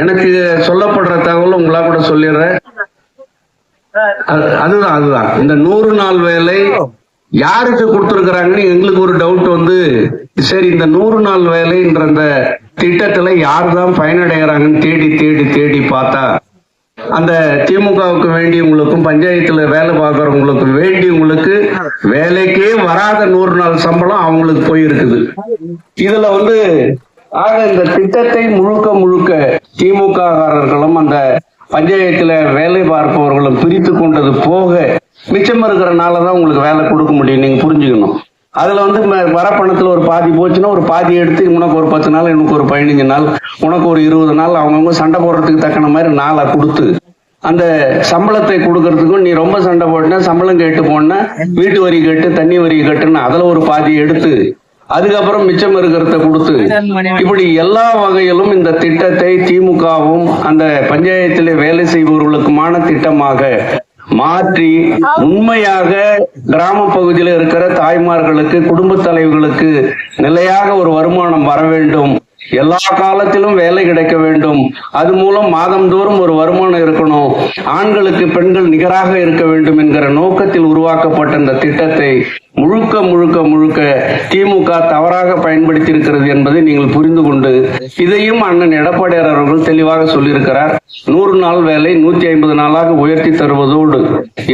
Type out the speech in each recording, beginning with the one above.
எனக்கு சொல்லப்படுற தகவல் உங்களா கூட சொல்லிடுறேன். அதுதான் இந்த 100 நாள் வேலை யாருக்கு கொடுத்துருக்குறாங்கன்னு எங்களுக்கு ஒரு டவுட் வந்து, சரி இந்த 100 நாள் வேலைன்ற அந்த திட்டத்துல யாருதான் பயனடைகிறாங்கன்னு தேடி தேடி தேடி பார்த்தா, அந்த திமுகவுக்கு வேண்டியவங்களுக்கும் பஞ்சாயத்துல வேலை பார்க்கறவங்களுக்கும் வேண்டியவங்களுக்கு வேலைக்கே வராத 100 நாள் சம்பளம் அவங்களுக்கு போயிருக்குது. இதுல வந்து ஆக இந்த திட்டத்தை முழுக்க முழுக்க திமுக காரர்களும் அந்த பஞ்சாயத்துல வேலை பார்ப்பவர்களும் பிரித்து கொண்டது போக மிச்சம் இருக்கிறனாலதான் உங்களுக்கு வேலை கொடுக்க முடியும். நீங்க புரிஞ்சுக்கணும். அதுல வந்து வர பணத்துல ஒரு பாதி போச்சுன்னா ஒரு பாதி எடுத்து உனக்கு ஒரு 10 நாள், எனக்கு ஒரு 15 நாள், உனக்கு ஒரு 20 நாள் அவங்கவுங்க சண்டை போடுறதுக்கு தக்கன மாதிரி நாளை கொடுத்து அந்த சம்பளத்தை கொடுக்கறதுக்கும், நீ ரொம்ப சண்டை போட்டா சம்பளம் கேட்டு போனா வீட்டு வரி கேட்டு தண்ணி வரி கேட்டுன்னு அதுல ஒரு பாதி எடுத்து அதுக்கப்புறம் மிச்சம் இருக்கிறத கொடுத்து இப்படி எல்லா வகையிலும் இந்த திட்டத்தை திமுகவும் அந்த பஞ்சாயத்திலே வேலை செய்பவர்களுக்குமான திட்டமாக மாற்றி உண்மையாக கிராம பகுதியில் இருக்கிற தாய்மார்களுக்கு, குடும்ப தலைவர்களுக்கு நிலையாக ஒரு வருமானம் வர வேண்டும், எல்லா காலத்திலும் வேலை கிடைக்க வேண்டும், அது மூலம் மாதந்தோறும் ஒரு வருமானம் இருக்கணும், ஆண்களுக்கு பெண்கள் நிகராக இருக்க வேண்டும் என்கிற நோக்கத்தில் உருவாக்கப்பட்ட இந்த திட்டத்தை முழுக்க முழுக்க முழுக்க திமுக தவறாக பயன்படுத்தி இருக்கிறது என்பதை நீங்கள் புரிந்து கொண்டு, இதையும் அண்ணன் எடப்பாடியார் அவர்கள் தெளிவாக சொல்லியிருக்கிறார். 100 நாள் வேலை 150 நாளாக உயர்த்தி தருவதோடு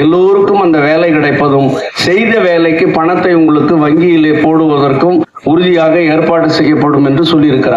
எல்லோருக்கும் அந்த வேலை கிடைப்பதும், செய்த வேலைக்கு பணத்தை உங்களுக்கு வங்கியிலே போடுவதற்கும் உறுதியாக ஏற்பாடு செய்யப்படும் என்று சொல்லியிருக்கிறார்.